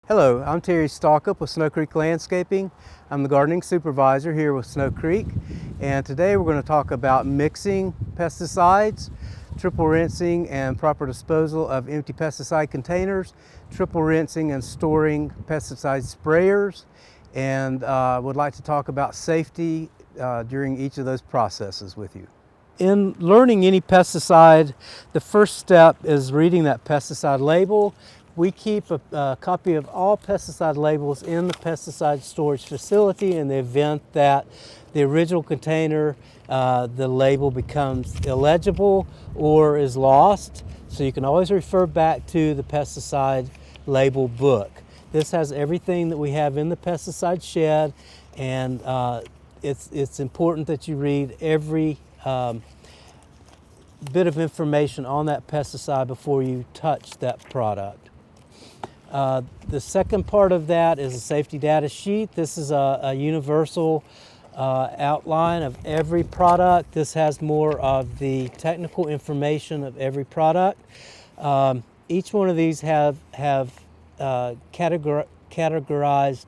Hello, I'm Terry Stalkup with Snow Creek Landscaping. I'm the gardening supervisor here with Snow Creek, and today we're going to talk about mixing pesticides, triple rinsing and proper disposal of empty pesticide containers, triple rinsing and storing pesticide sprayers, and would like to talk about safety during each of those processes with you. In learning any pesticide, the first step is reading that pesticide label. We keep a copy of all pesticide labels in the pesticide storage facility in the event that the original container, the label becomes illegible or is lost. So you can always refer back to the pesticide label book. This has everything that we have in the pesticide shed, and it's important that you read every bit of information on that pesticide before you touch that product. The second part of that is a safety data sheet. This is a universal outline of every product. This has more of the technical information of every product. Each one of these have categorized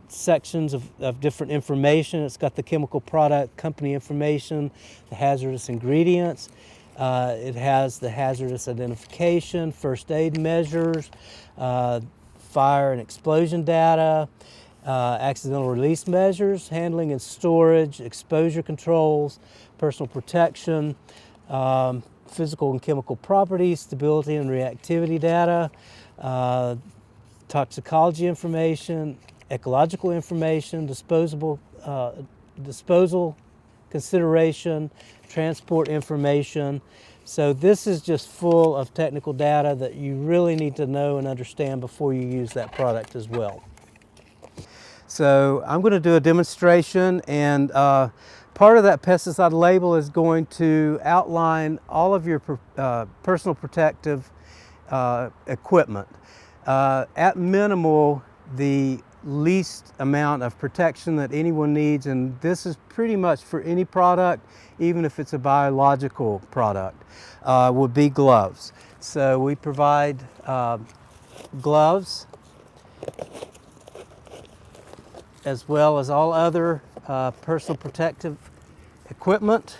sections of different information. It's got the chemical product company information, the hazardous ingredients. It has the hazardous identification, first aid measures, fire and explosion data, accidental release measures, handling and storage, exposure controls, personal protection, physical and chemical properties, stability and reactivity data, toxicology information, ecological information, disposal consideration, transport information. So this is just full of technical data that you really need to know and understand before you use that product as well. So I'm going to do a demonstration, and part of that pesticide label is going to outline all of your personal protective equipment. At minimal, the least amount of protection that anyone needs, and this is pretty much for any product, even if it's a biological product, would be gloves. So we provide gloves as well as all other personal protective equipment.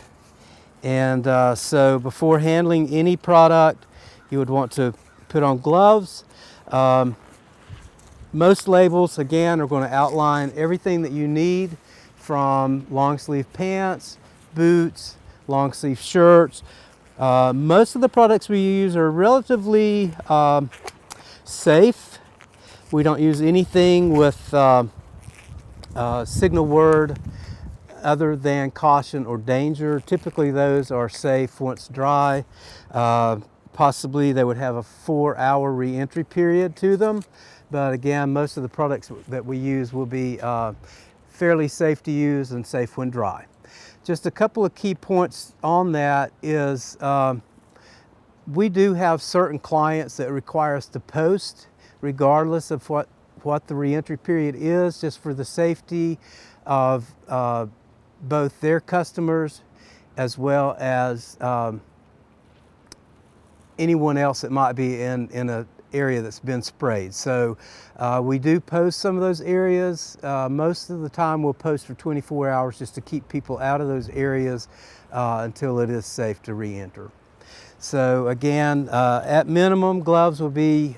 And so before handling any product, you would want to put on gloves. Most labels, again, are going to outline everything that you need, from long sleeve pants, boots, long sleeve shirts. Most of the products we use are relatively safe. We don't use anything with signal word other than caution or danger. Typically those are safe once dry. Possibly they would have a 4-hour re-entry period to them. But again, most of the products that we use will be fairly safe to use and safe when dry. Just a couple of key points on that is we do have certain clients that require us to post regardless of what the re-entry period is, just for the safety of both their customers as well as anyone else that might be in an area that's been sprayed. So we do post some of those areas. Most of the time we'll post for 24 hours just to keep people out of those areas until it is safe to re-enter. So again, at minimum, gloves will be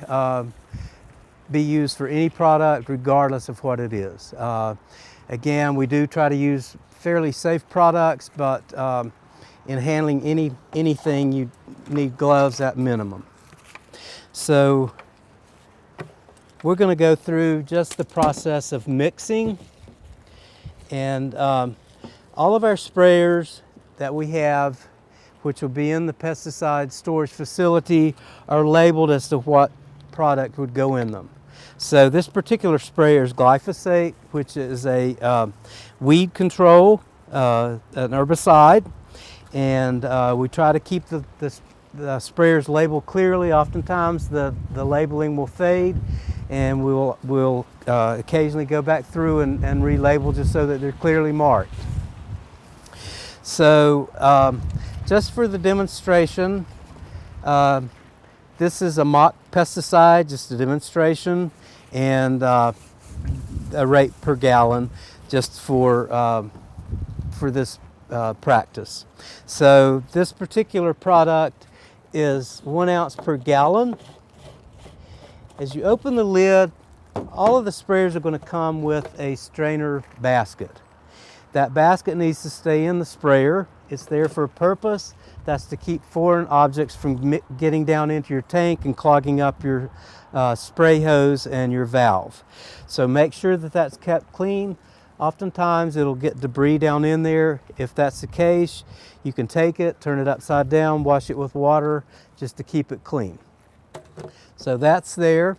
used for any product regardless of what it is. Again, we do try to use fairly safe products, but in handling anything you need gloves at minimum. So we're going to go through just the process of mixing, and all of our sprayers that we have, which will be in the pesticide storage facility, are labeled as to what product would go in them. So this particular sprayer is glyphosate, which is a weed control, an herbicide, and we try to keep the sprayers labeled clearly. Oftentimes the labeling will fade, and we'll occasionally go back through and relabel just so that they're clearly marked. So just for the demonstration, this is a mock pesticide, just a demonstration. and a rate per gallon just for this practice. So this particular product is 1 ounce per gallon. As you open the lid, all of the sprayers are going to come with a strainer basket. That basket needs to stay in the sprayer. It's there for a purpose. That's to keep foreign objects from getting down into your tank and clogging up your spray hose and your valve. So make sure that that's kept clean. Oftentimes it'll get debris down in there. If that's the case, you can take it, turn it upside down, wash it with water just to keep it clean. So that's there.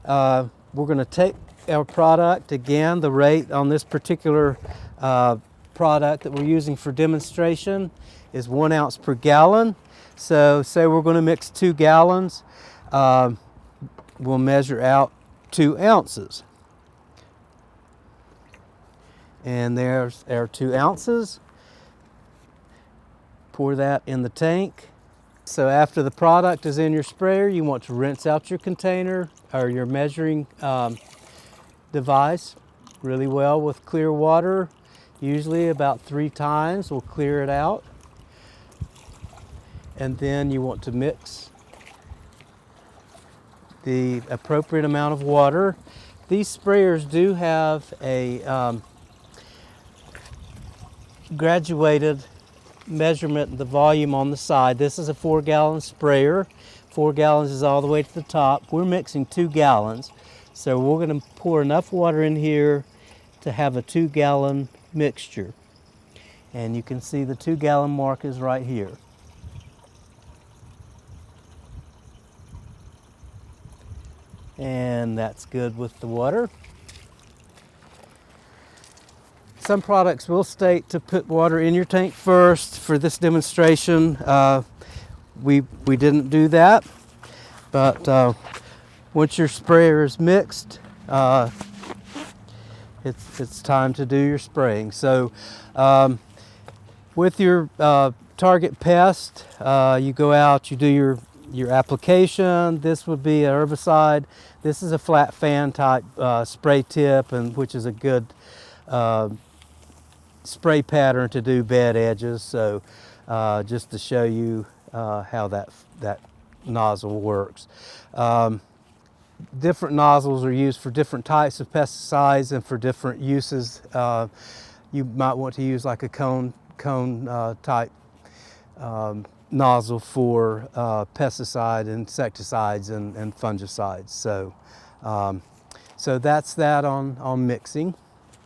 We're going to take our product. Again, the rate on this particular product that we're using for demonstration is 1 ounce per gallon. So say we're going to mix 2 gallons, we'll measure out 2 ounces. And there's our 2 ounces. Pour that in the tank. So after the product is in your sprayer, you want to rinse out your container or your measuring device really well with clear water. Usually about 3 times will clear it out. And then you want to mix the appropriate amount of water. These sprayers do have a graduated measurement of the volume on the side. This is a 4-gallon sprayer. 4 gallons is all the way to the top. We're mixing 2 gallons. So we're going to pour enough water in here to have a 2-gallon mixture. And you can see the 2-gallon mark is right here. And that's good with the water. Some products will state to put water in your tank first. For this demonstration, we didn't do that. But once your sprayer is mixed, it's time to do your spraying. So with your target pest, you go out, you do your application. This would be a herbicide. This is a flat fan type spray tip, and which is a good spray pattern to do bed edges. So just to show you how that nozzle works. Different nozzles are used for different types of pesticides and for different uses. You might want to use like a cone type nozzle for pesticide, insecticides, and fungicides. So that's that on mixing.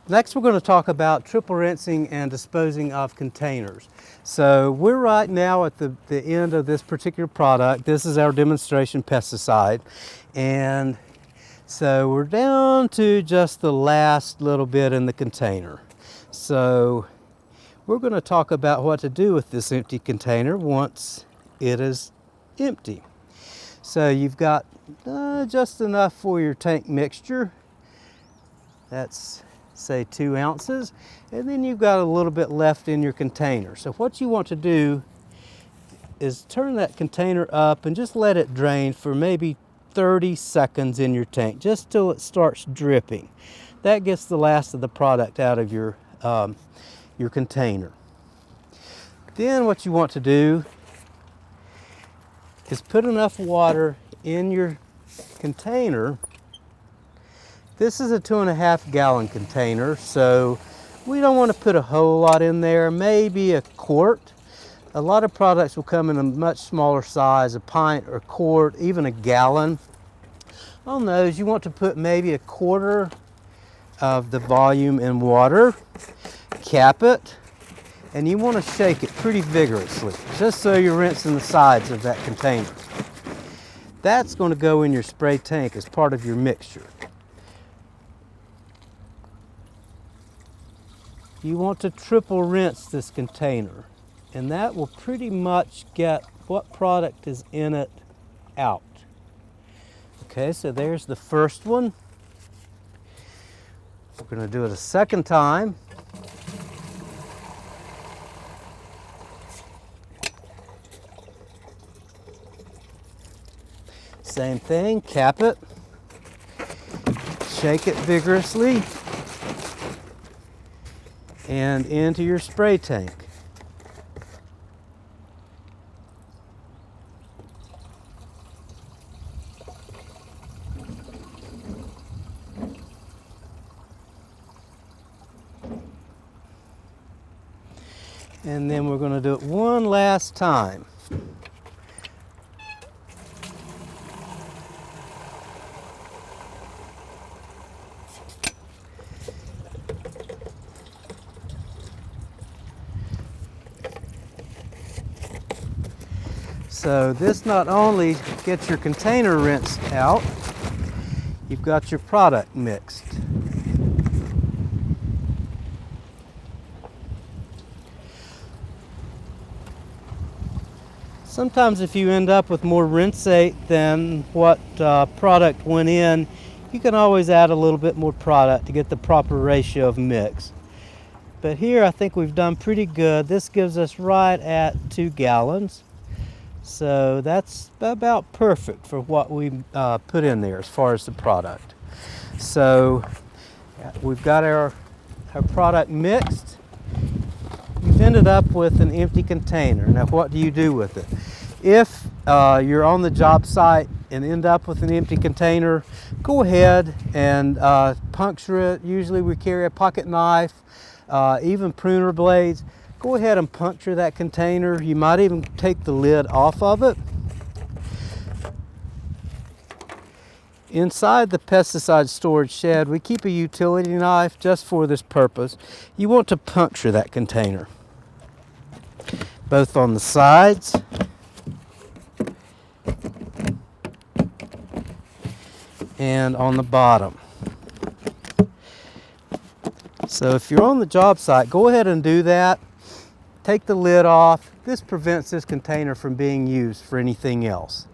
Next, we're going to talk about triple rinsing and disposing of containers. So we're right now at the end of this particular product. This is our demonstration pesticide. And so we're down to just the last little bit in the container. So we're going to talk about what to do with this empty container once it is empty. So you've got just enough for your tank mixture. That's say 2 ounces, and then you've got a little bit left in your container. So what you want to do is turn that container up and just let it drain for maybe 30 seconds in your tank, just till it starts dripping. That gets the last of the product out of your container. Then what you want to do is put enough water in your container. This is a 2.5 gallon container, so we don't want to put a whole lot in there, maybe a quart. A lot of products will come in a much smaller size, a pint or quart, even a gallon. On those, you want to put maybe a quarter of the volume in water, cap it, and you want to shake it pretty vigorously, just so you're rinsing the sides of that container. That's going to go in your spray tank as part of your mixture. You want to triple rinse this container, and that will pretty much get what product is in it out. Okay, so there's the first one. We're going to do it a second time. Same thing, cap it. Shake it vigorously and into your spray tank. And then we're going to do it one last time. So this not only gets your container rinsed out, you've got your product mixed. Sometimes if you end up with more rinsate than what product went in, you can always add a little bit more product to get the proper ratio of mix. But here I think we've done pretty good. This gives us right at 2 gallons. So that's about perfect for what we put in there as far as the product. So we've got our product mixed. You've ended up with an empty container. Now what do you do with it? If you're on the job site and end up with an empty container, go ahead and puncture it. Usually we carry a pocket knife, even pruner blades. Go ahead and puncture that container. You might even take the lid off of it. Inside the pesticide storage shed, we keep a utility knife just for this purpose. You want to puncture that container, both on the sides and on the bottom. So if you're on the job site, go ahead and do that. Take the lid off. This prevents this container from being used for anything else.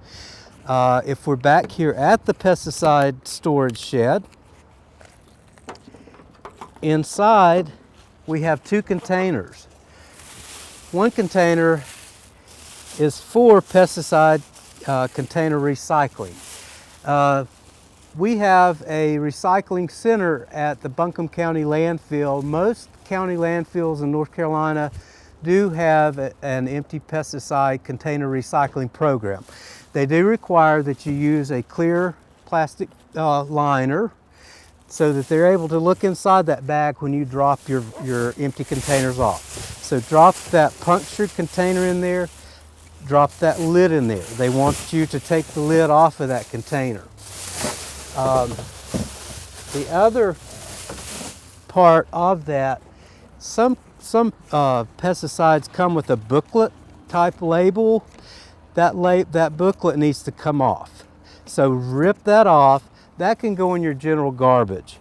If we're back here at the pesticide storage shed, inside we have 2 containers. One container is for pesticide container recycling. We have a recycling center at the Buncombe County landfill. Most county landfills in North Carolina do have an empty pesticide container recycling program. They do require that you use a clear plastic liner so that they're able to look inside that bag when you drop your empty containers off. So drop that punctured container in there, drop that lid in there. They want you to take the lid off of that container. The other part of that, some pesticides come with a booklet type label. That booklet needs to come off. So rip that off. That can go in your general garbage.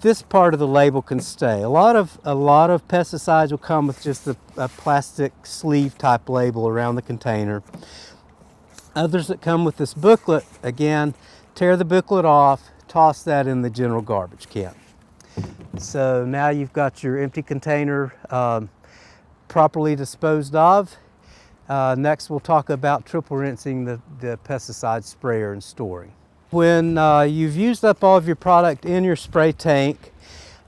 This part of the label can stay. A lot of pesticides will come with just a plastic sleeve type label around the container. Others that come with this booklet, again, tear the booklet off, toss that in the general garbage can. So now you've got your empty container properly disposed of. Next we'll talk about triple rinsing the pesticide sprayer and storing. When you've used up all of your product in your spray tank,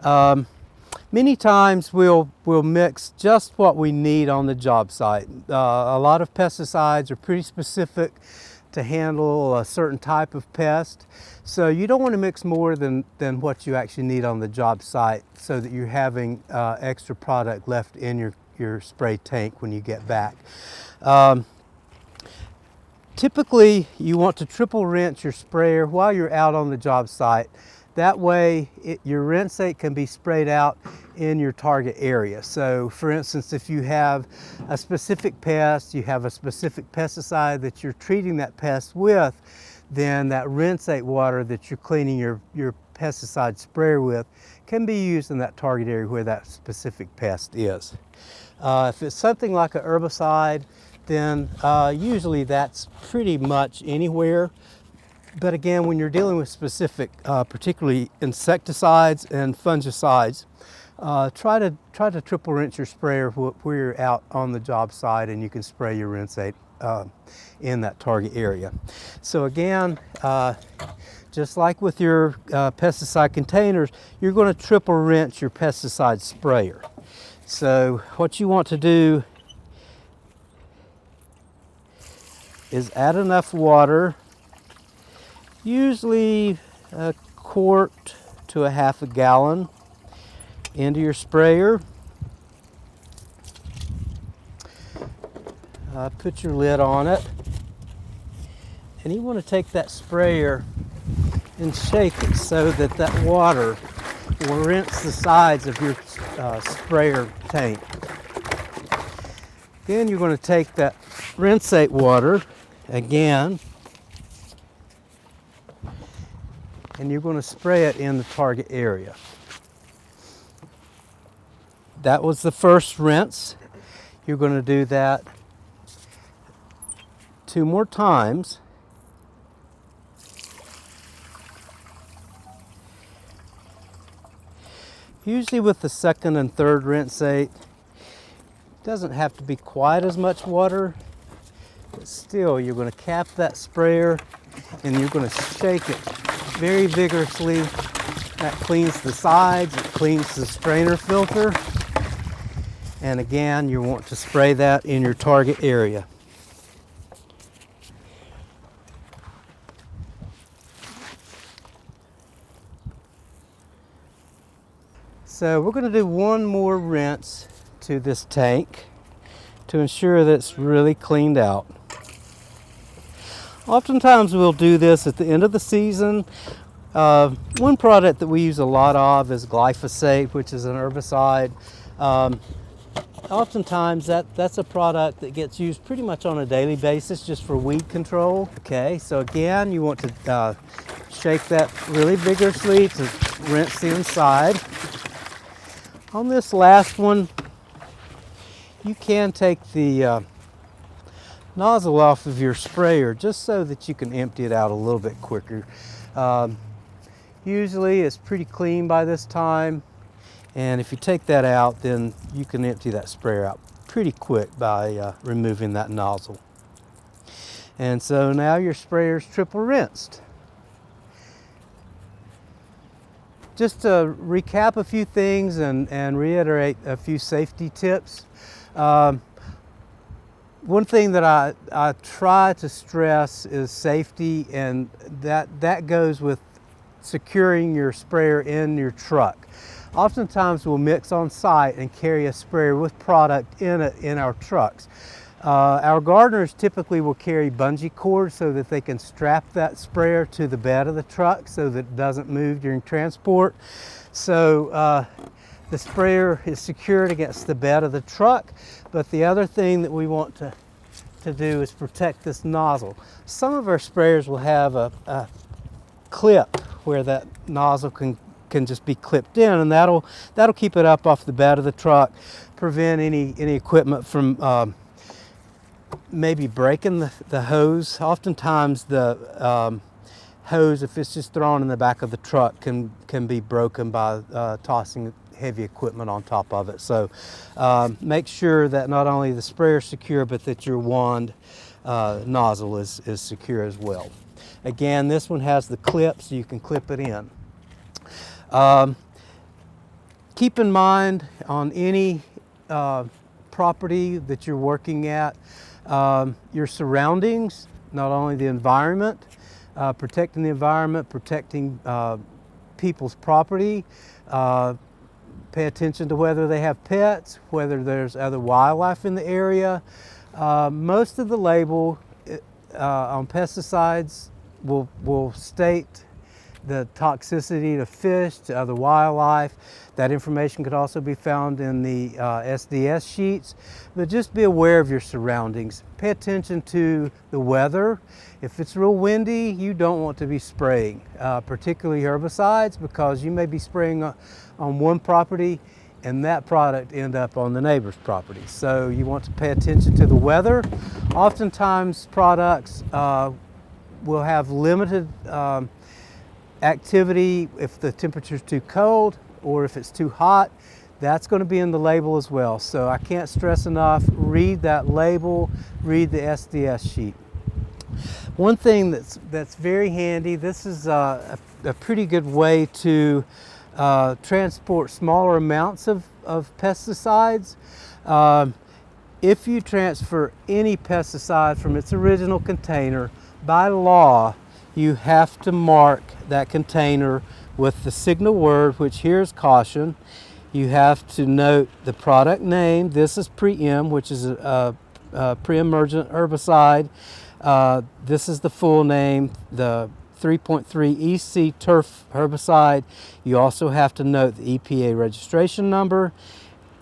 many times we'll mix just what we need on the job site. A lot of pesticides are pretty specific to handle a certain type of pest. So you don't want to mix more than what you actually need on the job site so that you're having extra product left in your spray tank when you get back. Typically, you want to triple rinse your sprayer while you're out on the job site. That way, your rinsate can be sprayed out in your target area. So for instance, if you have a specific pest, you have a specific pesticide that you're treating that pest with, then that rinsate water that you're cleaning your pesticide sprayer with can be used in that target area where that specific pest is. If it's something like a herbicide, then usually that's pretty much anywhere. But again, when you're dealing with specific, particularly insecticides and fungicides, try to triple rinse your sprayer where you're out on the job site and you can spray your rinsate in that target area. So again, just like with your pesticide containers, you're going to triple rinse your pesticide sprayer. So what you want to do is add enough water, usually a quart to a half a gallon, into your sprayer. Put your lid on it, and you want to take that sprayer and shake it so that that water will rinse the sides of your sprayer tank. Then you're going to take that rinsate water again, and you're going to spray it in the target area. That was the first rinse. You're going to do that 2 more times. Usually with the second and third rinsate, it doesn't have to be quite as much water, but still you're going to cap that sprayer and you're going to shake it very vigorously. That cleans the sides, it cleans the strainer filter, and again you want to spray that in your target area. So we're going to do one more rinse to this tank to ensure that it's really cleaned out. Oftentimes we'll do this at the end of the season. One product that we use a lot of is glyphosate, which is an herbicide. Oftentimes that's a product that gets used pretty much on a daily basis just for weed control. Okay, so again you want to shake that really vigorously to rinse the inside. On this last one, you can take the nozzle off of your sprayer just so that you can empty it out a little bit quicker. Usually it's pretty clean by this time, and if you take that out, then you can empty that sprayer out pretty quick by removing that nozzle. And so now your sprayer's triple rinsed. Just to recap a few things and reiterate a few safety tips. One thing that I try to stress is safety, and that goes with securing your sprayer in your truck. Oftentimes we'll mix on site and carry a sprayer with product in it in our trucks. Our gardeners typically will carry bungee cords so that they can strap that sprayer to the bed of the truck so that it doesn't move during transport. So the sprayer is secured against the bed of the truck, but the other thing that we want to do is protect this nozzle. Some of our sprayers will have a clip where that nozzle can just be clipped in, and that'll keep it up off the bed of the truck, prevent any equipment from maybe breaking the hose. Oftentimes the hose, if it's just thrown in the back of the truck, can be broken by tossing heavy equipment on top of it. So make sure that not only the sprayer is secure, but that your wand nozzle is secure as well. Again, this one has the clip so you can clip it in. Keep in mind on any property that you're working at, your surroundings, not only the environment, protecting the environment, protecting people's property. Pay attention to whether they have pets, whether there's other wildlife in the area. Most of the label on pesticides will state the toxicity to fish, to other wildlife. That information could also be found in the SDS sheets, but just be aware of your surroundings. Pay attention to the weather. If it's real windy, you don't want to be spraying, particularly herbicides, because you may be spraying on one property and that product end up on the neighbor's property. So you want to pay attention to the weather. Oftentimes products will have limited activity if the temperature is too cold or if it's too hot. That's going to be in the label as well. So I can't stress enough, read that label, read the SDS sheet. One thing that's very handy, this is a pretty good way to transport smaller amounts of pesticides. If you transfer any pesticide from its original container, by law, you have to mark that container with the signal word, which here is caution. You have to note the product name. This is Pre-Em, which is a pre-emergent herbicide. This is the full name, the 3.3 EC turf herbicide. You also have to note the EPA registration number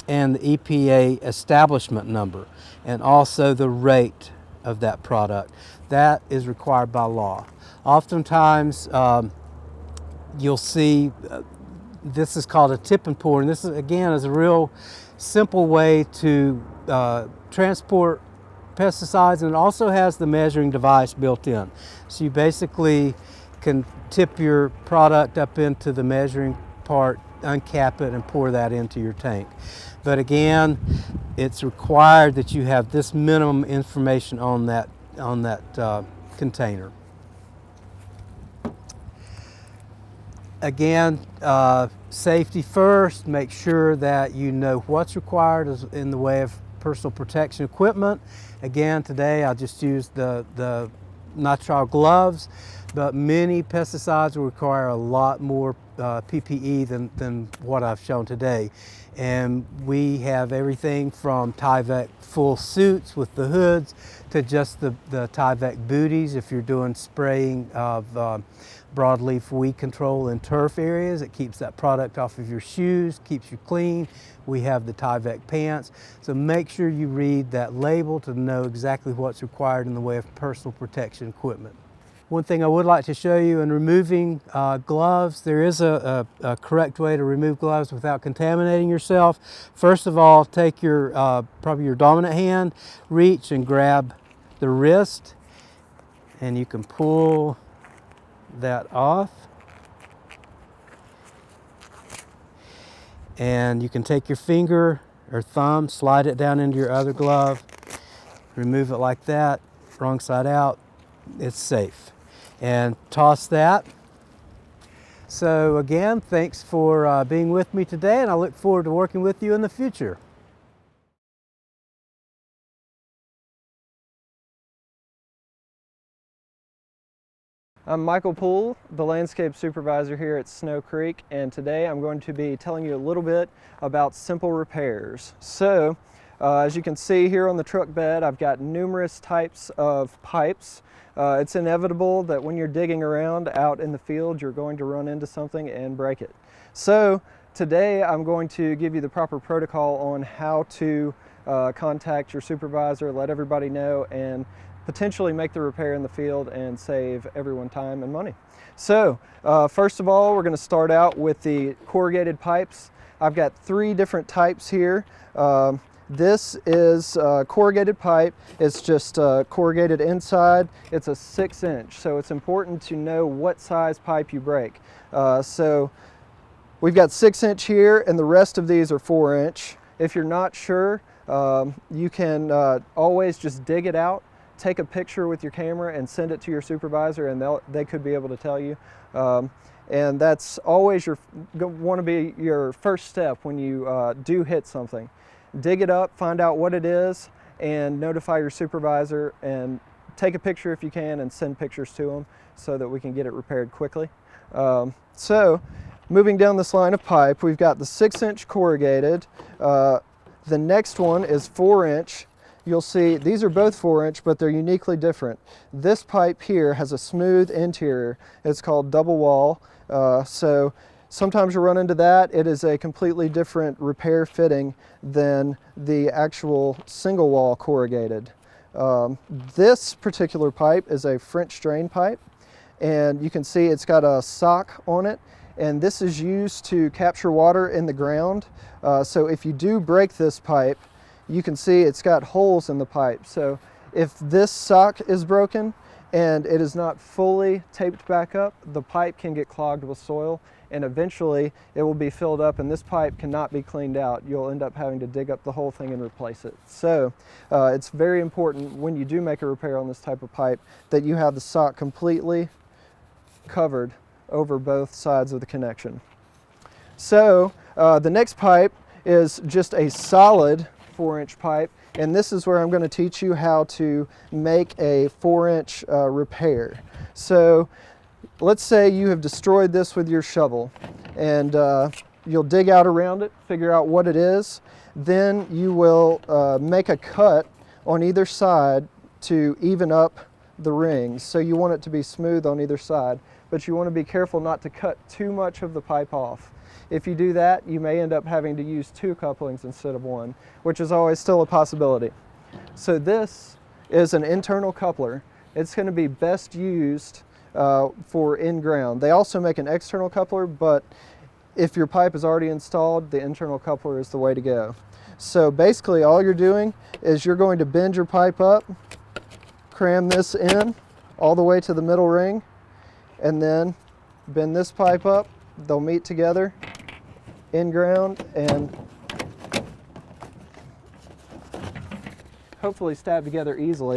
and the EPA establishment number, and also the rate of that product. That is required by law. Oftentimes, you'll see this is called a tip and pour, and this is, again, is a real simple way to transport pesticides, and it also has the measuring device built in. So you basically can tip your product up into the measuring part, uncap it, and pour that into your tank. But again, it's required that you have this minimum information on that container. Again, safety first. Make sure that you know what's required in the way of personal protection equipment. Again, today I just used the nitrile gloves, but many pesticides will require a lot more PPE than what I've shown today. And we have everything from Tyvek full suits with the hoods to just the Tyvek booties if you're doing spraying of broadleaf weed control in turf areas. It keeps that product off of your shoes, keeps you clean. We have the Tyvek pants. So make sure you read that label to know exactly what's required in the way of personal protection equipment. One thing I would like to show you in removing gloves, there is a correct way to remove gloves without contaminating yourself. First of all, take your probably your dominant hand, reach and grab the wrist, and you can pull that off. And you can take your finger or thumb, slide it down into your other glove, remove it like that, wrong side out, it's safe. And toss that. So again, thanks for being with me today, and I look forward to working with you in the future. I'm Michael Poole, the landscape supervisor here at Snow Creek, and today I'm going to be telling you a little bit about simple repairs. So, as you can see here on the truck bed, I've got numerous types of pipes. It's inevitable that when you're digging around out in the field, you're going to run into something and break it. So today I'm going to give you the proper protocol on how to contact your supervisor, let everybody know, and potentially make the repair in the field and save everyone time and money. So first of all, we're going to start out with the corrugated pipes. I've got 3 different types here. This is corrugated pipe. It's just corrugated inside. It's a 6-inch, so it's important to know what size pipe you break. So we've got 6-inch here, and the rest of these are 4-inch. If you're not sure, you can always just dig it out, take a picture with your camera, and send it to your supervisor, and they could be able to tell you. And that's always want to be your first step when you do hit something. Dig it up, find out what it is, and notify your supervisor, and take a picture if you can, and send pictures to them so that we can get it repaired quickly. So moving down this line of pipe, we've got the 6-inch corrugated. The next one is 4-inch. You'll see these are both 4-inch, but they're uniquely different. This pipe here has a smooth interior. It's called double wall. So sometimes you'll run into that. It is a completely different repair fitting than the actual single wall corrugated. This particular pipe is a French drain pipe, and you can see it's got a sock on it, and this is used to capture water in the ground. So if you do break this pipe, you can see it's got holes in the pipe. So if this sock is broken, and it is not fully taped back up, the pipe can get clogged with soil, and eventually it will be filled up, and this pipe cannot be cleaned out. You'll end up having to dig up the whole thing and replace it. So it's very important when you do make a repair on this type of pipe that you have the sock completely covered over both sides of the connection. So the next pipe is just a solid 4-inch pipe, and this is where I'm going to teach you how to make a 4-inch repair. So let's say you have destroyed this with your shovel, and you'll dig out around it, figure out what it is, then you will make a cut on either side to even up the rings. So you want it to be smooth on either side, but you want to be careful not to cut too much of the pipe off. If you do that, you may end up having to use 2 couplings instead of 1, which is always still a possibility. So this is an internal coupler. It's going to be best used for in-ground. They also make an external coupler, but if your pipe is already installed, the internal coupler is the way to go. So basically all you're doing is you're going to bend your pipe up, cram this in all the way to the middle ring, and then bend this pipe up. They'll meet together in ground and hopefully stab together easily.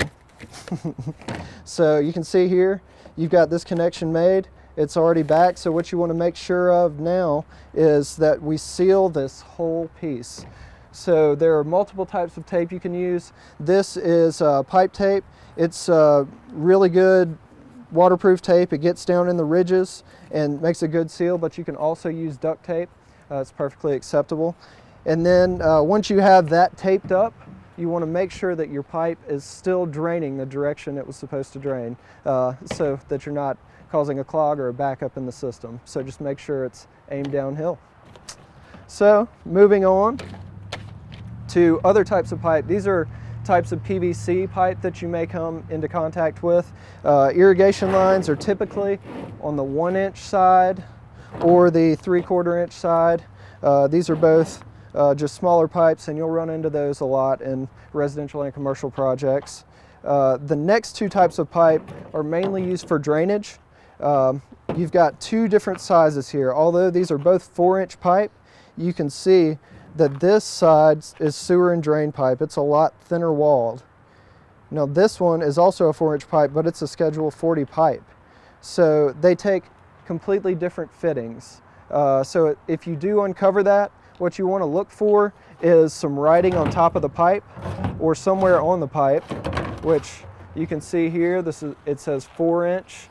So you can see here you've got this connection made. It's already back, so what you want to make sure of now is that we seal this whole piece. So there are multiple types of tape you can use. This is pipe tape. It's really good waterproof tape. It gets down in the ridges and makes a good seal, but you can also use duct tape. It's perfectly acceptable. And then once you have that taped up, you want to make sure that your pipe is still draining the direction it was supposed to drain, so that you're not causing a clog or a backup in the system. So just make sure it's aimed downhill. So moving on to other types of pipe. These are types of PVC pipe that you may come into contact with. Irrigation lines are typically on the 1-inch side or the 3/4 inch side. These are both just smaller pipes, and you'll run into those a lot in residential and commercial projects. The next 2 types of pipe are mainly used for drainage. You've got 2 different sizes here. Although these are both 4-inch pipe, you can see that this side is sewer and drain pipe. It's a lot thinner walled. Now this one is also a 4-inch pipe, but it's a Schedule 40 pipe. So they take completely different fittings. So if you do uncover that, what you want to look for is some writing on top of the pipe or somewhere on the pipe, which you can see here. It says 4-inch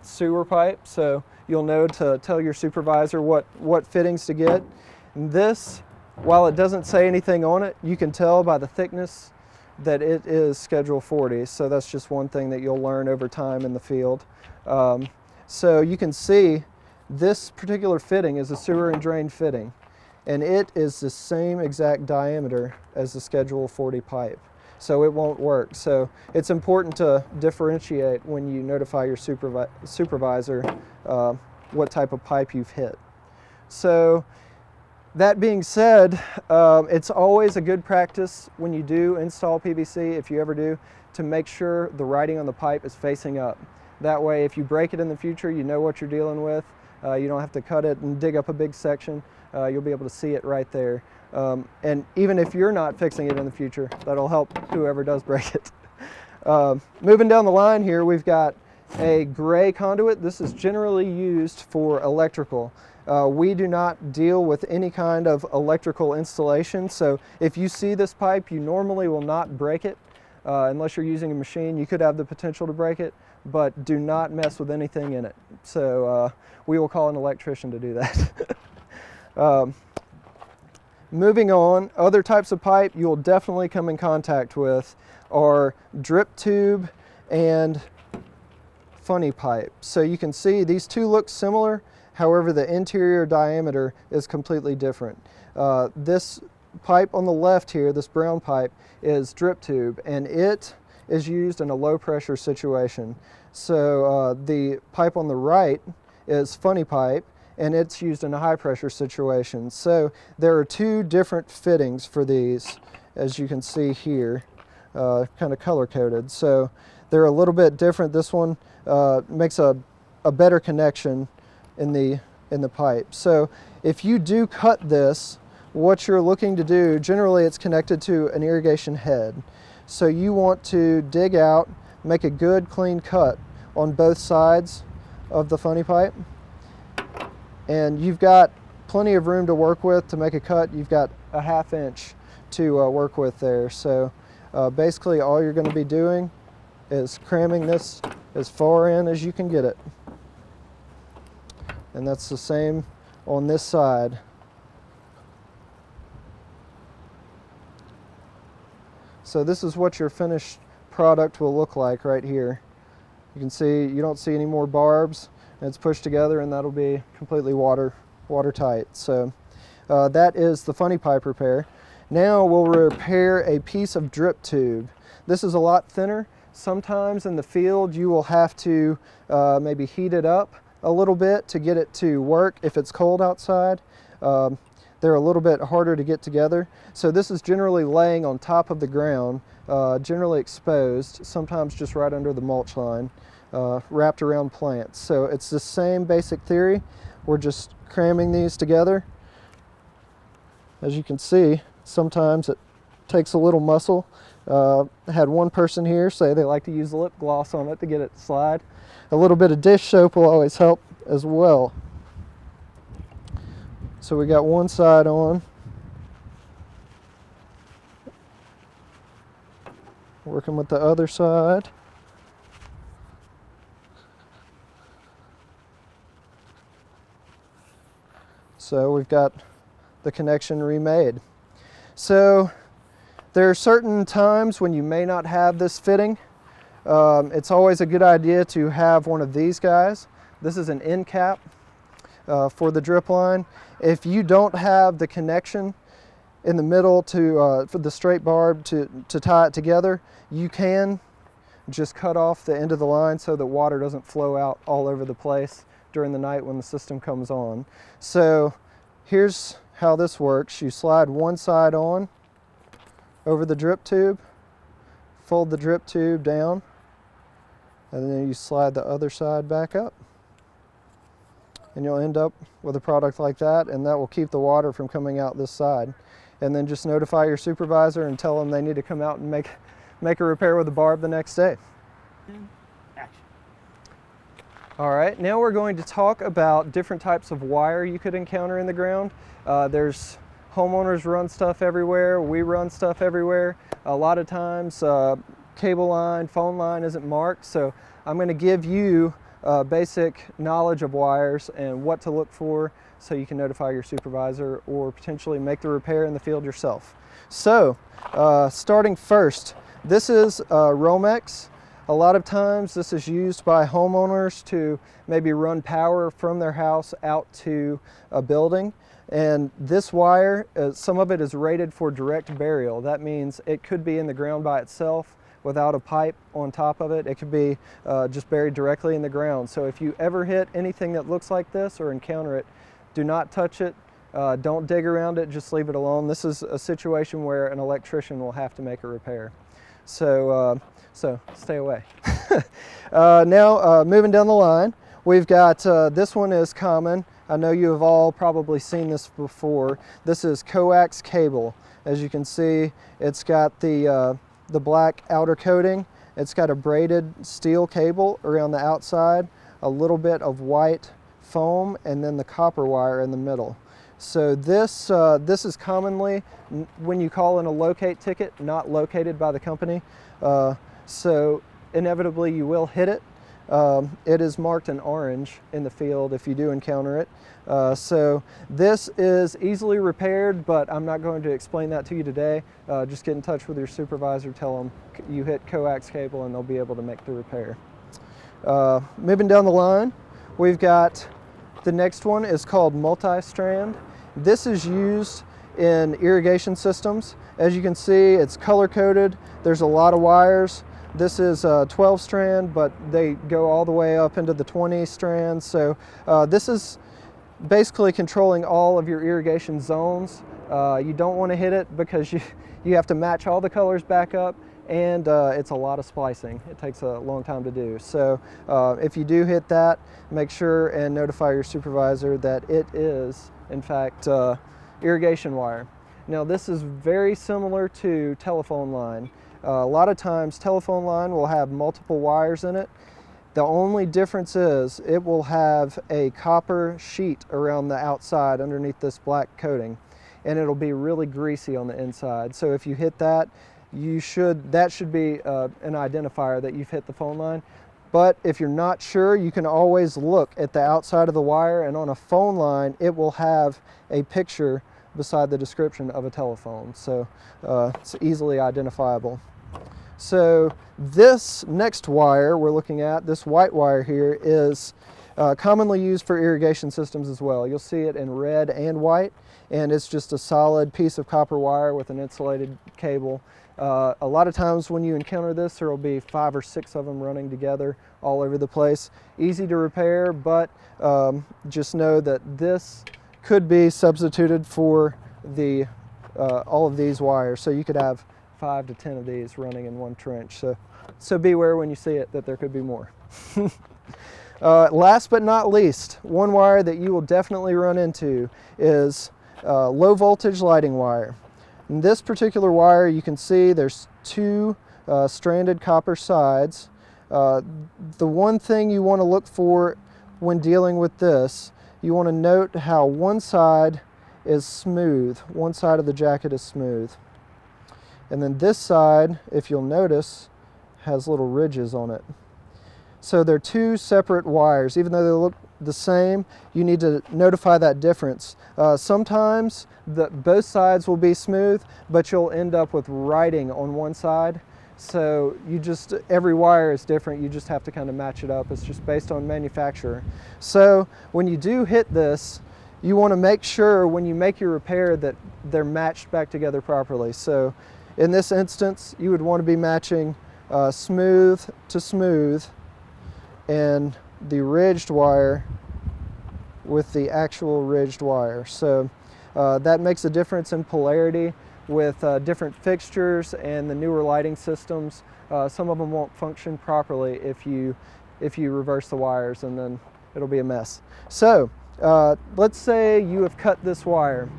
sewer pipe, so you'll know to tell your supervisor what fittings to get. And this, while it doesn't say anything on it, you can tell by the thickness that it is Schedule 40. So that's just one thing that you'll learn over time in the field. So you can see this particular fitting is a sewer and drain fitting, and it is the same exact diameter as the Schedule 40 pipe. So it won't work. So it's important to differentiate when you notify your supervisor what type of pipe you've hit. So that being said, it's always a good practice when you do install PVC, if you ever do, to make sure the writing on the pipe is facing up. That way, if you break it in the future, you know what you're dealing with. You don't have to cut it and dig up a big section. You'll be able to see it right there. And even if you're not fixing it in the future, that'll help whoever does break it. Moving down the line here, we've got a gray conduit. This is generally used for electrical. We do not deal with any kind of electrical installation, so if you see this pipe, you normally will not break it. Unless you're using a machine, you could have the potential to break it, but do not mess with anything in it. So we will call an electrician to do that. Moving on, other types of pipe you will definitely come in contact with are drip tube and funny pipe. So you can see these 2 look similar, however the interior diameter is completely different. This pipe on the left here, this brown pipe, is drip tube, and it is used in a low pressure situation. So the pipe on the right is funny pipe, and it's used in a high pressure situation. So there are 2 different fittings for these, as you can see here, kind of color coded. So they're a little bit different. This one makes a better connection in the pipe. So if you do cut this, what you're looking to do, generally it's connected to an irrigation head. So you want to dig out, make a good clean cut on both sides of the funny pipe. And you've got plenty of room to work with to make a cut. You've got a 1/2 inch to work with there. So basically all you're going to be doing is cramming this as far in as you can get it. And that's the same on this side. So this is what your finished product will look like right here. You can see, you don't see any more barbs, and it's pushed together, and that'll be completely watertight. So that is the funny pipe repair. Now we'll repair a piece of drip tube. This is a lot thinner. Sometimes in the field you will have to maybe heat it up a little bit to get it to work if it's cold outside. They're a little bit harder to get together. So this is generally laying on top of the ground, generally exposed, sometimes just right under the mulch line, wrapped around plants. So it's the same basic theory. We're just cramming these together. As you can see, sometimes it takes a little muscle. I had one person here say they like to use lip gloss on it to get it to slide. A little bit of dish soap will always help as well. So we got one side on. Working with the other side. So we've got the connection remade. So there are certain times when you may not have this fitting. It's always a good idea to have one of these guys. This is an end cap for the drip line. If you don't have the connection in the middle to for the straight barb to tie it together, you can just cut off the end of the line so that water doesn't flow out all over the place during the night when the system comes on. So here's how this works. You slide one side on over the drip tube, fold the drip tube down, and then you slide the other side back up. And you'll end up with a product like that, and that will keep the water from coming out this side. And then just notify your supervisor and tell them they need to come out and make a repair with the barb the next day. Action. All right, now we're going to talk about different types of wire you could encounter in the ground. There's homeowners run stuff everywhere, we run stuff everywhere. A lot of times cable line, phone line isn't marked, so I'm going to give you basic knowledge of wires and what to look for so you can notify your supervisor or potentially make the repair in the field yourself. So starting first, this is Romex. A lot of times this is used by homeowners to maybe run power from their house out to a building. And this wire, some of it is rated for direct burial. That means it could be in the ground by itself without a pipe on top of it. It could be just buried directly in the ground. So if you ever hit anything that looks like this or encounter it, do not touch it. Don't dig around it, just leave it alone. This is a situation where an electrician will have to make a repair. So stay away. Now moving down the line, we've got, this one is common. I know you have all probably seen this before. This is coax cable. As you can see, it's got the black outer coating. It's got a braided steel cable around the outside, a little bit of white foam, and then the copper wire in the middle. So this is commonly, when you call in a locate ticket, not located by the company. So inevitably you will hit it. It is marked in orange in the field if you do encounter it. So this is easily repaired, but I'm not going to explain that to you today. Just get in touch with your supervisor, tell them you hit coax cable, and they'll be able to make the repair. Moving down the line, we've got the next one is called multi-strand. This is used in irrigation systems. As you can see, it's color-coded. There's a lot of wires. This is 12 strand, but they go all the way up into the 20 strands. So this is basically controlling all of your irrigation zones. You don't want to hit it because you have to match all the colors back up, and it's a lot of splicing. It takes a long time to do. So if you do hit that, make sure and notify your supervisor that it is, in fact, irrigation wire. Now this is very similar to telephone line. A lot of times telephone line will have multiple wires in it. The only difference is it will have a copper sheet around the outside underneath this black coating, and it'll be really greasy on the inside. So if you hit that, that should be an identifier that you've hit the phone line. But if you're not sure, you can always look at the outside of the wire, and on a phone line it will have a picture beside the description of a telephone, so it's easily identifiable. So this next wire we're looking at, this white wire here, is commonly used for irrigation systems as well. You'll see it in red and white, and it's just a solid piece of copper wire with an insulated cable. A lot of times when you encounter this, there will be 5 or 6 of them running together all over the place. Easy to repair, but just know that this could be substituted for the all of these wires. So you could have 5 to 10 of these running in one trench. So beware when you see it that there could be more. Last but not least, one wire that you will definitely run into is low voltage lighting wire. In this particular wire, you can see there's 2 stranded copper sides. The one thing you want to look for when dealing with this, you want to note how one side is smooth. One side of the jacket is smooth. And then this side, if you'll notice, has little ridges on it. So they're 2 separate wires. Even though they look the same, you need to notify that difference. Sometimes both sides will be smooth, but you'll end up with writing on one side. So every wire is different. You just have to kind of match it up. It's just based on manufacturer. So when you do hit this, you want to make sure when you make your repair that they're matched back together properly. So in this instance, you would want to be matching smooth to smooth, and the ridged wire with the actual ridged wire. So that makes a difference in polarity with different fixtures and the newer lighting systems. Some of them won't function properly if you reverse the wires, and then it'll be a mess. So let's say you have cut this wire.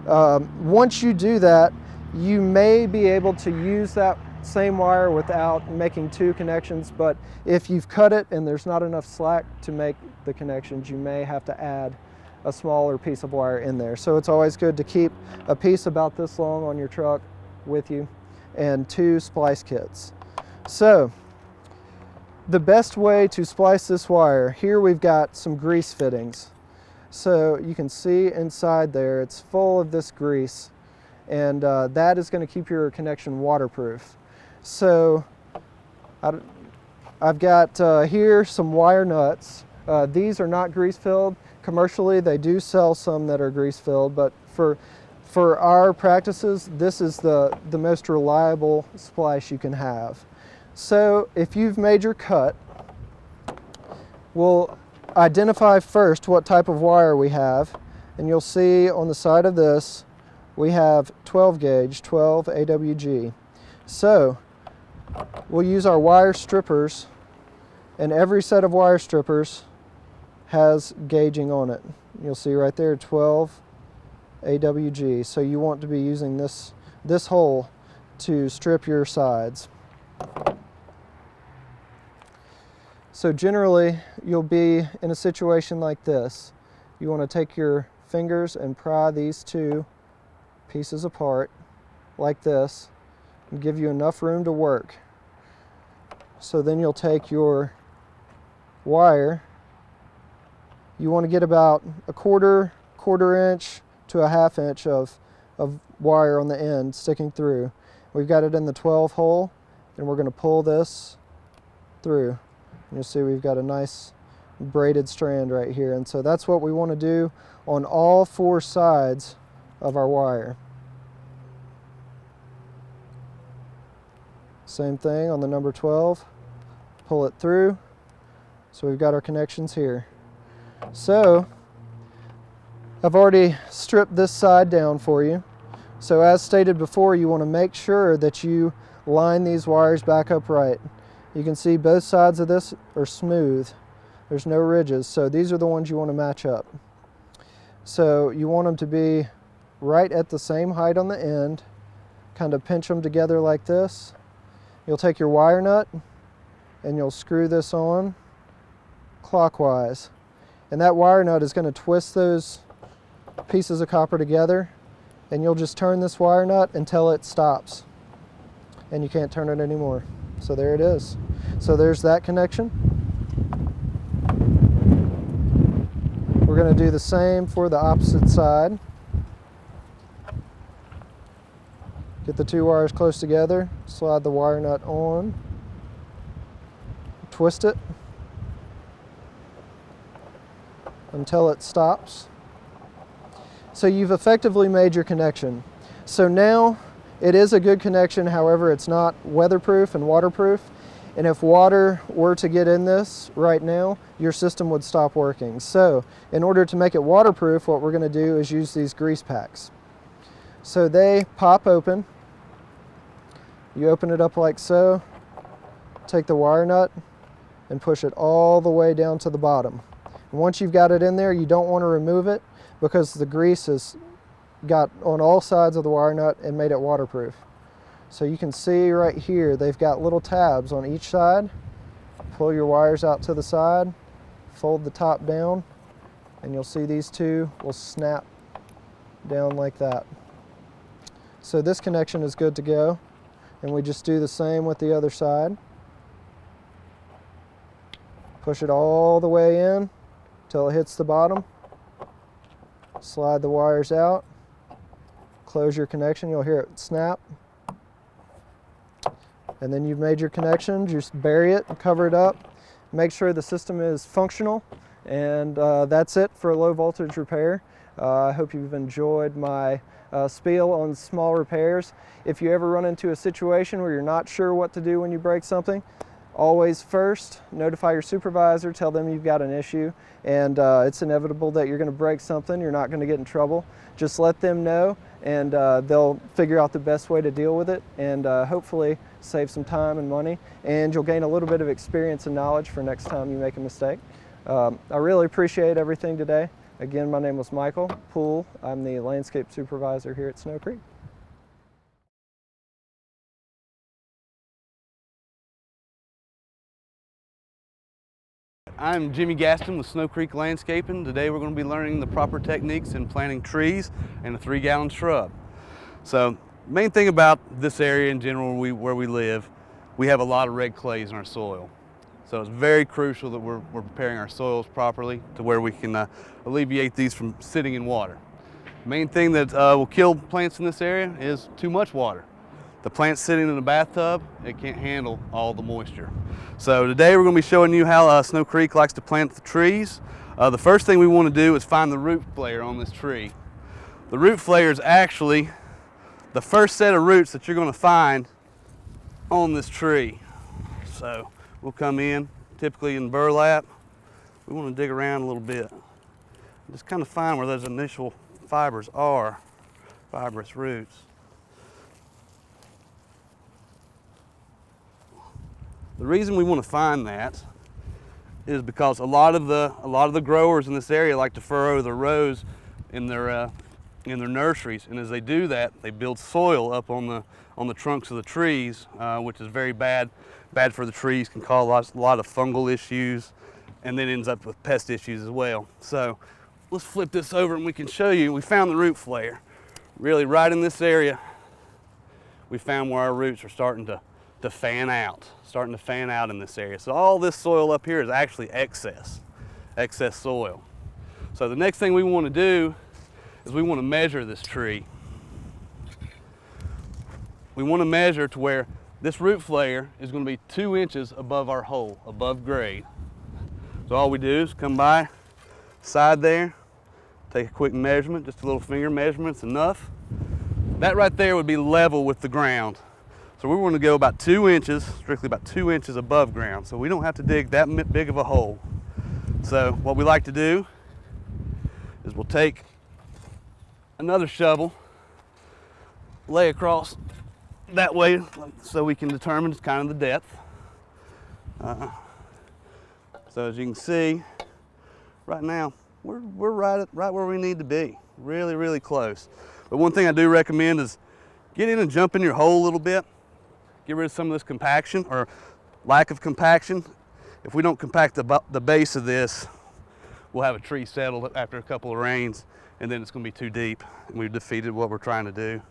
Once you do that, you may be able to use that same wire without making 2 connections, but if you've cut it and there's not enough slack to make the connections, you may have to add a smaller piece of wire in there. So it's always good to keep a piece about this long on your truck with you, and 2 splice kits. So the best way to splice this wire, here we've got some grease fittings. So you can see inside there, it's full of this grease, and that is going to keep your connection waterproof. So I've got here some wire nuts. These are not grease filled. Commercially, they do sell some that are grease filled, but for our practices, this is the most reliable splice you can have. So if you've made your cut, we'll identify first what type of wire we have, and you'll see on the side of this we have 12 gauge, 12 AWG. So we'll use our wire strippers, and every set of wire strippers has gauging on it. You'll see right there 12 AWG. So you want to be using this hole to strip your sides. So generally you'll be in a situation like this. You want to take your fingers and pry these 2 pieces apart like this and give you enough room to work. So then you'll take your wire. You want to get about a quarter inch to a half inch of wire on the end sticking through. We've got it in the 12 hole, and we're going to pull this through. And you'll see we've got a nice braided strand right here, and so that's what we want to do on all 4 sides of our wire. Same thing on the number 12, pull it through. So we've got our connections here. So I've already stripped this side down for you. So as stated before, you want to make sure that you line these wires back up right. You can see both sides of this are smooth. There's no ridges, so these are the ones you want to match up. So you want them to be right at the same height on the end, kind of pinch them together like this. You'll take your wire nut and you'll screw this on clockwise. And that wire nut is going to twist those pieces of copper together, and you'll just turn this wire nut until it stops. And you can't turn it anymore. So there it is. So there's that connection. We're going to do the same for the opposite side. Get the two wires close together, slide the wire nut on, twist it until it stops. So you've effectively made your connection. So now it is a good connection, however it's not weatherproof and waterproof. And if water were to get in this right now, your system would stop working. So in order to make it waterproof, what we're going to do is use these grease packs. So they pop open. You open it up like so, take the wire nut and push it all the way down to the bottom. And once you've got it in there, you don't want to remove it because the grease has got on all sides of the wire nut and made it waterproof. So you can see right here, they've got little tabs on each side. Pull your wires out to the side, fold the top down, and you'll see these two will snap down like that. So this connection is good to go. And we just do the same with the other side. Push it all the way in till it hits the bottom. Slide the wires out. Close your connection, you'll hear it snap. And then you've made your connection, just bury it and cover it up. Make sure the system is functional, and that's it for a low voltage repair. I hope you've enjoyed my spiel on small repairs. If you ever run into a situation where you're not sure what to do when you break something, always first notify your supervisor, tell them you've got an issue, and it's inevitable that you're going to break something, you're not going to get in trouble. Just let them know, and they'll figure out the best way to deal with it, and hopefully save some time and money, and you'll gain a little bit of experience and knowledge for next time you make a mistake. I really appreciate everything today. Again, my name was Michael Poole. I'm the landscape supervisor here at Snow Creek. I'm Jimmy Gaston with Snow Creek Landscaping. Today we're going to be learning the proper techniques in planting trees and a 3-gallon shrub. So, main thing about this area in general where we live, we have a lot of red clays in our soil. So it's very crucial that we're preparing our soils properly to where we can alleviate these from sitting in water. Main thing that will kill plants in this area is too much water. The plant's sitting in a bathtub, it can't handle all the moisture. So today we're going to be showing you how Snow Creek likes to plant the trees. The first thing we want to do is find the root flare on this tree. The root flare is actually the first set of roots that you're going to find on this tree. So we'll come in, typically in burlap. We want to dig around a little bit. Just kind of find where those initial fibers are, fibrous roots. The reason we want to find that is because a lot of the growers in this area like to furrow their rows in their nurseries, and as they do that, they build soil up on the trunks of the trees, which is very bad for the trees, can cause a lot of fungal issues, and then ends up with pest issues as well. So let's flip this over and we can show you. We found the root flare, really right in this area. We found where our roots are starting to fan out in this area. So all this soil up here is actually excess soil. So the next thing we want to do is we want to measure this tree. We want to measure to where this root flare is going to be 2 inches above our hole, above grade. So all we do is come by side there, take a quick measurement, just a little finger measurement's enough. That right there would be level with the ground. So we want to go about 2 inches, strictly about 2 inches above ground, so we don't have to dig that big of a hole. So what we like to do is we'll take another shovel, lay across that way so we can determine kind of the depth. So as you can see, right now we're right where we need to be. Really, really close. But one thing I do recommend is get in and jump in your hole a little bit. Get rid of some of this compaction or lack of compaction. If we don't compact the base of this, we'll have a tree settled after a couple of rains, and then it's going to be too deep, and we've defeated what we're trying to do.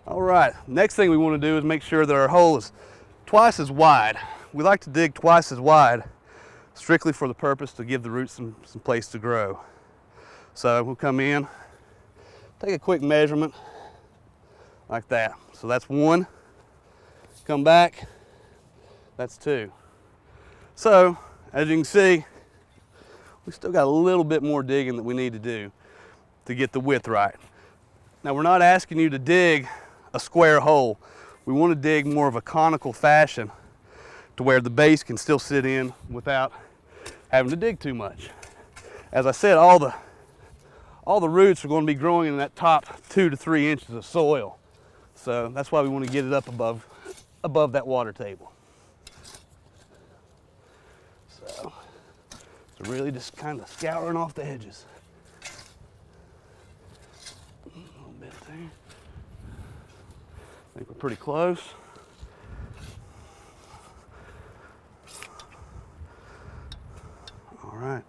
All right, next thing we want to do is make sure that our hole is twice as wide. We like to dig twice as wide, strictly for the purpose to give the roots some place to grow. So we'll come in, take a quick measurement like that. So that's 1. Come back, that's 2. So as you can see, we still got a little bit more digging that we need to do to get the width right. Now we're not asking you to dig a square hole. We want to dig more of a conical fashion to where the base can still sit in without having to dig too much. As I said, all the roots are going to be growing in that top 2 to 3 inches of soil. So that's why we want to get it up above that water table. So really just kind of scouring off the edges. A little bit there. I think we're pretty close. All right.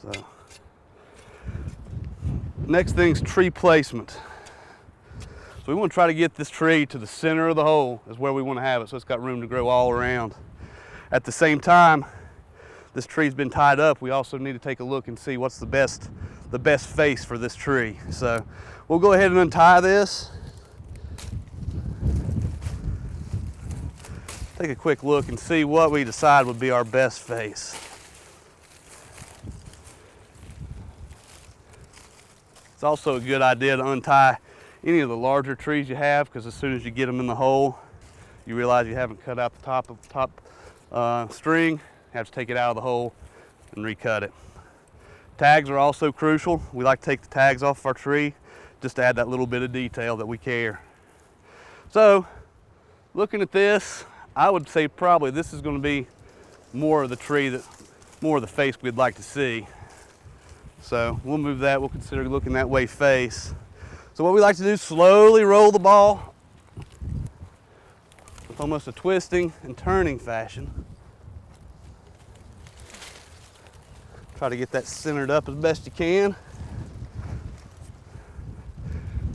So next thing's tree placement. So we want to try to get this tree to the center of the hole is where we want to have it, so it's got room to grow all around. At the same time, this tree's been tied up. We also need to take a look and see what's the best face for this tree. So we'll go ahead and untie this. Take a quick look and see what we decide would be our best face. It's also a good idea to untie any of the larger trees you have, because as soon as you get them in the hole, you realize you haven't cut out the top string. You have to take it out of the hole and recut it. Tags are also crucial. We like to take the tags off our tree just to add that little bit of detail that we care. So looking at this, I would say probably this is going to be more of the tree, more of the face we'd like to see. So we'll move that. We'll consider looking that way face. So what we like to do is slowly roll the ball with almost a twisting and turning fashion. Try to get that centered up as best you can.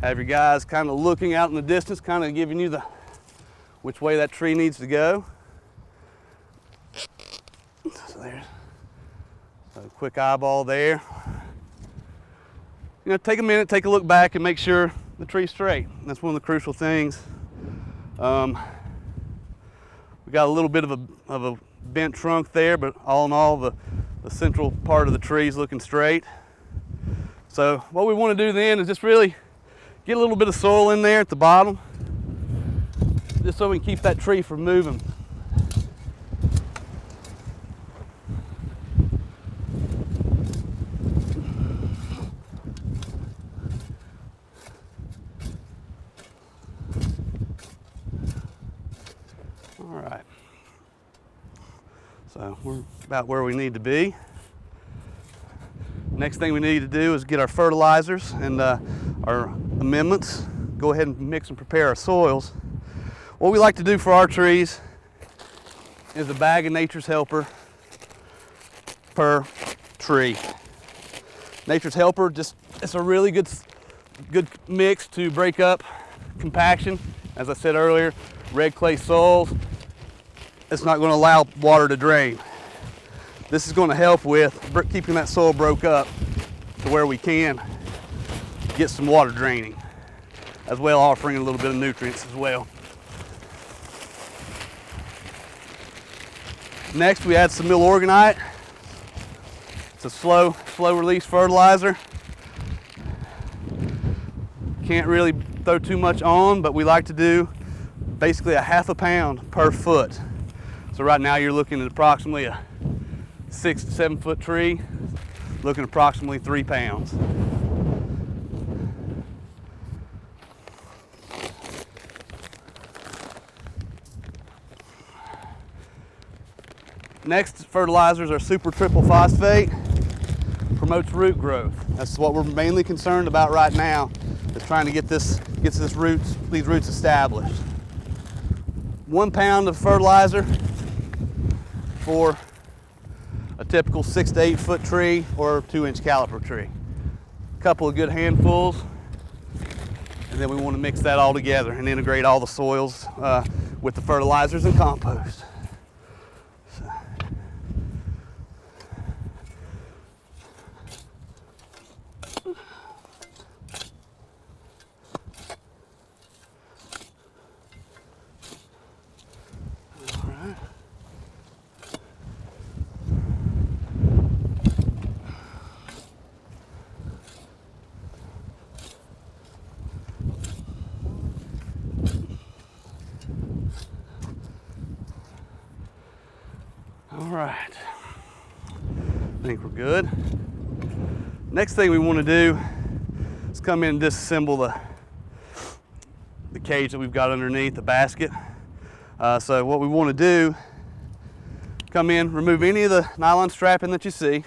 Have your guys kind of looking out in the distance, kind of giving you which way that tree needs to go. So there's a quick eyeball there. You know, take a minute, take a look back and make sure the tree's straight. That's one of the crucial things. We got a little bit of a bent trunk there, but all in all, the central part of the tree is looking straight. So what we want to do then is just really get a little bit of soil in there at the bottom, just so we can keep that tree from moving. All right. So we're about where we need to be. Next thing we need to do is get our fertilizers and our amendments. Go ahead and mix and prepare our soils. What we like to do for our trees is a bag of Nature's Helper per tree. Nature's Helper, it's a really good mix to break up compaction. As I said earlier, red clay soils, it's not going to allow water to drain. This is going to help with keeping that soil broke up to where we can get some water draining, as well offering a little bit of nutrients as well. Next, we add some Milorganite. It's a slow release fertilizer. Can't really throw too much on, but we like to do basically a ½ pound per foot. So right now you're looking at approximately a 6 to 7 foot tree, looking at approximately 3 pounds. Next fertilizers are super triple phosphate. Promotes root growth. That's what we're mainly concerned about right now, is trying to get these roots established. 1 pound of fertilizer for a typical 6 to 8 foot tree or 2-inch caliper tree. A couple of good handfuls, and then we want to mix that all together and integrate all the soils with the fertilizers and compost. All right, I think we're good. Next thing we want to do is come in and disassemble the cage that we've got underneath the basket. So what we want to do, come in, remove any of the nylon strapping that you see.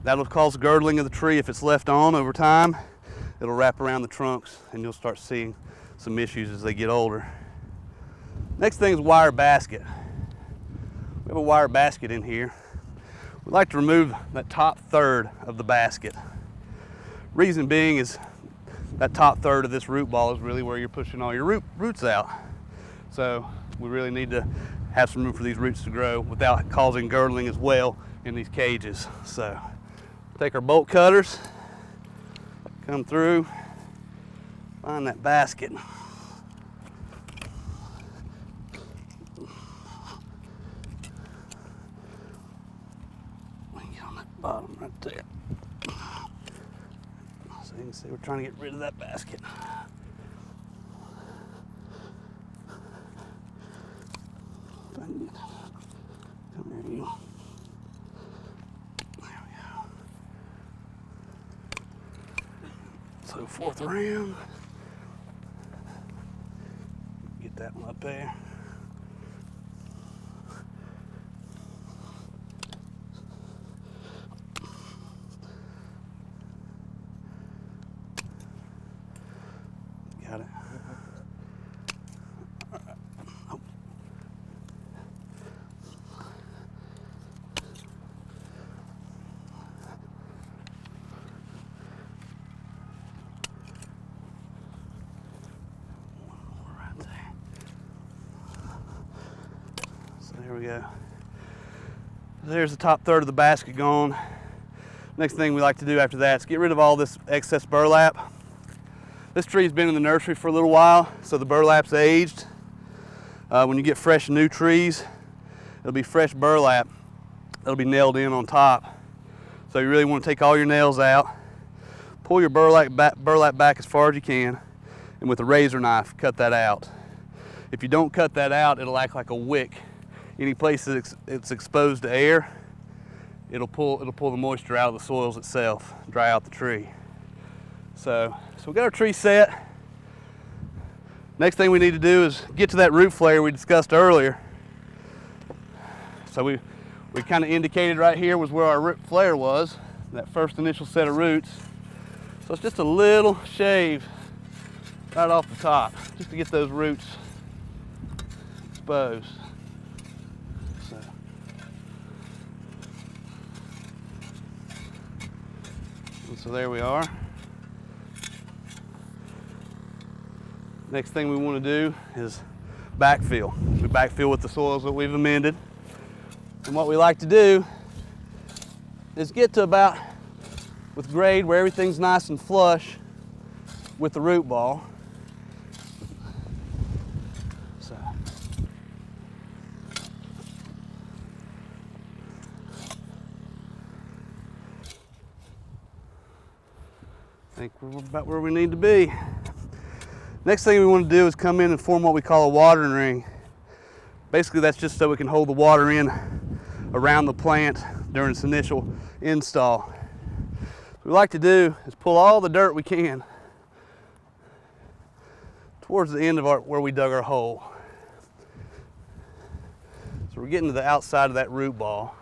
That'll cause girdling of the tree if it's left on over time. It'll wrap around the trunks and you'll start seeing some issues as they get older. Next thing is wire basket. We have a wire basket in here. We like to remove that top third of the basket. Reason being is that top third of this root ball is really where you're pushing all your roots out. So we really need to have some room for these roots to grow without causing girdling as well in these cages. So take our bolt cutters, come through, find that basket. Bottom right there. So you can see we're trying to get rid of that basket. Come here, you. There we go. So fourth around. Get that one up there. Got it. All right. Oh. Right there. So there we go. There's the top third of the basket gone. Next thing we like to do after that is get rid of all this excess burlap. This tree's been in the nursery for a little while, so the burlap's aged. When you get fresh new trees, it'll be fresh burlap that'll be nailed in on top. So you really want to take all your nails out, pull your burlap back as far as you can, and with a razor knife, cut that out. If you don't cut that out, it'll act like a wick. Any place that it's exposed to air, it'll pull the moisture out of the soils itself, dry out the tree. So we got our tree set. Next thing we need to do is get to that root flare we discussed earlier. So we kind of indicated right here was where our root flare was, that first initial set of roots. So it's just a little shave right off the top, just to get those roots exposed. So there we are. Next thing we want to do is backfill. We backfill with the soils that we've amended. And what we like to do is get to about, with grade, where everything's nice and flush with the root ball. So. I think we're about where we need to be. Next thing we want to do is come in and form what we call a watering ring. Basically that's just so we can hold the water in around the plant during its initial install. What we like to do is pull all the dirt we can towards the end of where we dug our hole. So we're getting to the outside of that root ball.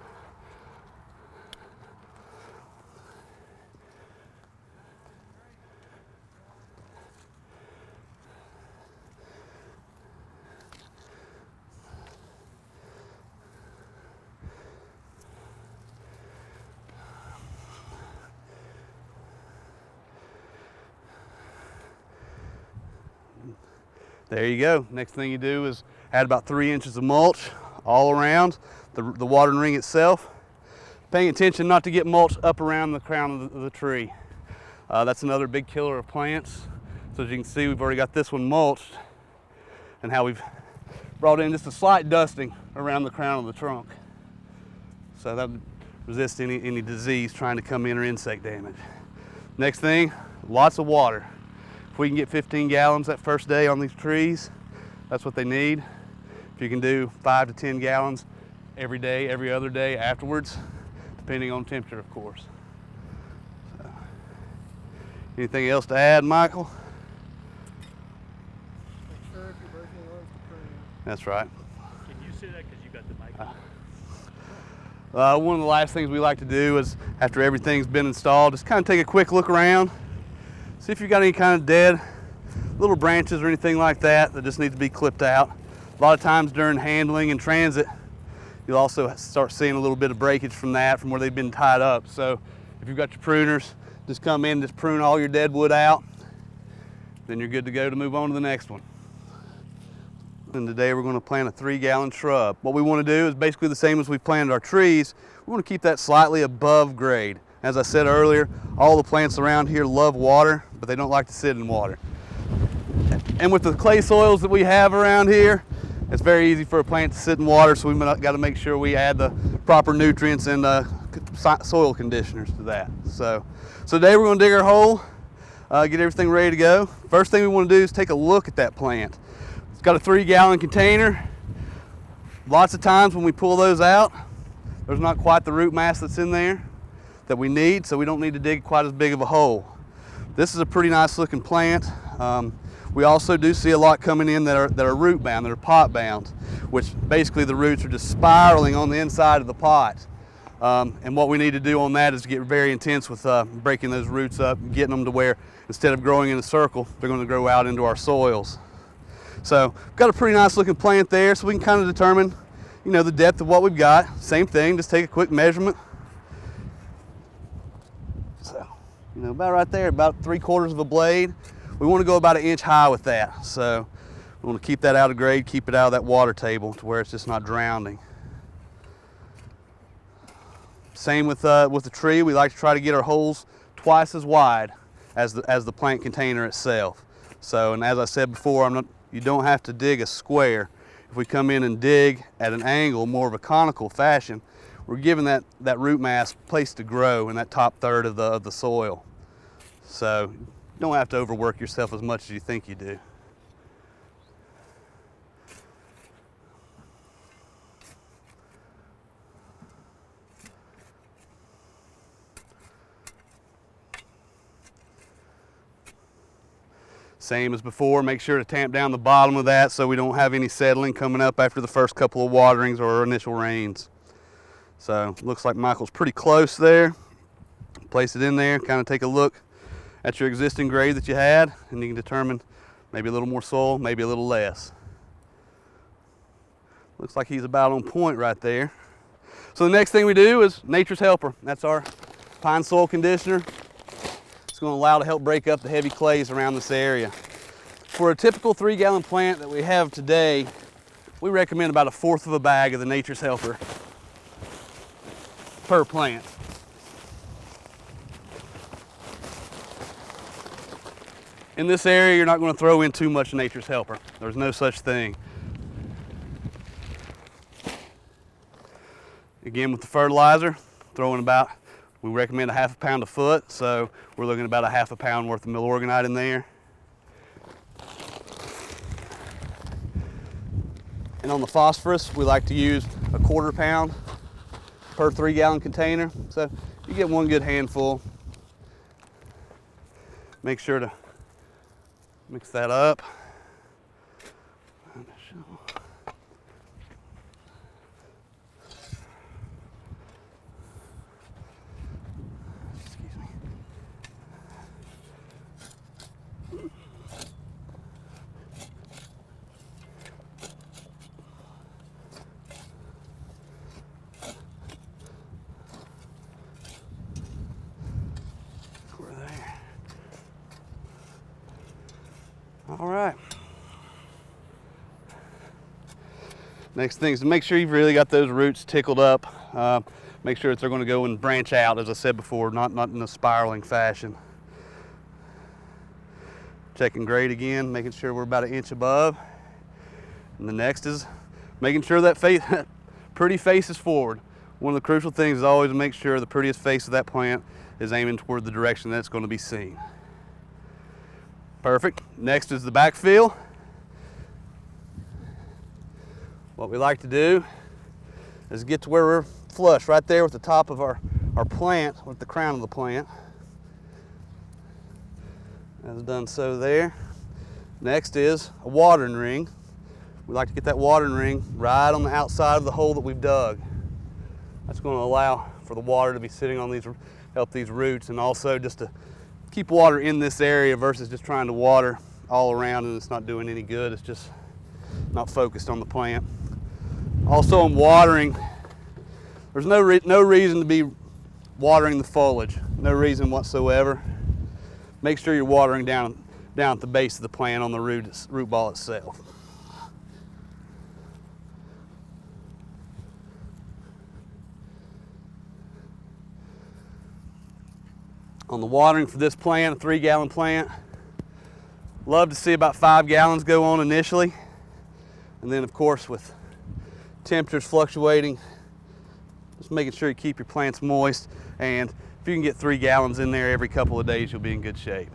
There you go. Next thing you do is add about 3 inches of mulch all around the watering ring itself. Paying attention not to get mulch up around the crown of the tree. That's another big killer of plants. So as you can see, we've already got this one mulched, and how we've brought in just a slight dusting around the crown of the trunk. So that would resist any disease trying to come in or insect damage. Next thing, lots of water. If we can get 15 gallons that first day on these trees, that's what they need. If you can do 5 to 10 gallons every day, every other day afterwards, depending on temperature, of course. So, anything else to add, Michael? Make sure if you're breaking the limbs to prune. That's right. Can you say that because you got the mic? One of the last things we like to do is, after everything's been installed, just kind of take a quick look around. See if you've got any kind of dead little branches or anything like that that just need to be clipped out. A lot of times during handling and transit, you'll also start seeing a little bit of breakage from that, from where they've been tied up. So if you've got your pruners, just come in, just prune all your dead wood out, then you're good to go to move on to the next one. And today we're going to plant a 3-gallon shrub. What we want to do is basically the same as we planted our trees. We want to keep that slightly above grade. As I said earlier, all the plants around here love water, but they don't like to sit in water. And with the clay soils that we have around here, it's very easy for a plant to sit in water, so we've got to make sure we add the proper nutrients and soil conditioners to that. So today we're going to dig our hole, get everything ready to go. First thing we want to do is take a look at that plant. It's got a 3-gallon container. Lots of times when we pull those out, there's not quite the root mass that's in there that we need, so we don't need to dig quite as big of a hole. This is a pretty nice looking plant. We also do see a lot coming in that are root bound, that are pot bound, which basically the roots are just spiraling on the inside of the pot. And what we need to do on that is get very intense with breaking those roots up and getting them to where instead of growing in a circle, they're going to grow out into our soils. So we've got a pretty nice looking plant there, so we can kind of determine, the depth of what we've got. Same thing, just take a quick measurement. So, about right there, about 3/4 of a blade. We want to go about 1 inch high with that. So we want to keep that out of grade, keep it out of that water table to where it's just not drowning. Same with the tree. We like to try to get our holes twice as wide as the plant container itself. So, and as I said before, you don't have to dig a square. If we come in and dig at an angle, more of a conical fashion, we're giving that root mass place to grow in that top third of the soil. So you don't have to overwork yourself as much as you think you do. Same as before, make sure to tamp down the bottom of that so we don't have any settling coming up after the first couple of waterings or initial rains. So looks like Michael's pretty close there. Place it in there, kind of take a look at your existing grade that you had, and you can determine maybe a little more soil, maybe a little less. Looks like he's about on point right there. So the next thing we do is Nature's Helper. That's our pine soil conditioner. It's going to allow to help break up the heavy clays around this area. For a typical 3-gallon plant that we have today, we recommend about 1/4 of a bag of the Nature's Helper per plant. In this area, you're not going to throw in too much Nature's Helper. There's no such thing. Again, with the fertilizer, we recommend 1/2 pound a foot, so we're looking at about 1/2 pound worth of Milorganite in there. And on the phosphorus, we like to use 1/4 pound per 3-gallon container. So you get one good handful. Make sure to mix that up. All right. Next thing is to make sure you've really got those roots tickled up. Make sure that they're going to go and branch out, as I said before, not in a spiraling fashion. Checking grade again, making sure we're about 1 inch above. And the next is making sure that pretty face is forward. One of the crucial things is always to make sure the prettiest face of that plant is aiming toward the direction that it's going to be seen. Perfect. Next is the backfill. What we like to do is get to where we're flush right there with the top of our plant, with the crown of the plant. As done so there. Next is a watering ring. We like to get that watering ring right on the outside of the hole that we've dug. That's going to allow for the water to be sitting on these, help these roots, and also just to keep water in this area versus just trying to water all around and it's not doing any good. It's just not focused on the plant. Also in watering, there's no reason to be watering the foliage, no reason whatsoever. Make sure you're watering down at the base of the plant on the root ball itself. On the watering for this plant, a 3-gallon plant, love to see about 5 gallons go on initially. And then of course with temperatures fluctuating, just making sure you keep your plants moist, and if you can get 3 gallons in there every couple of days, you'll be in good shape.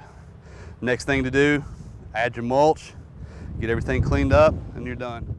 Next thing to do, add your mulch, get everything cleaned up, and you're done.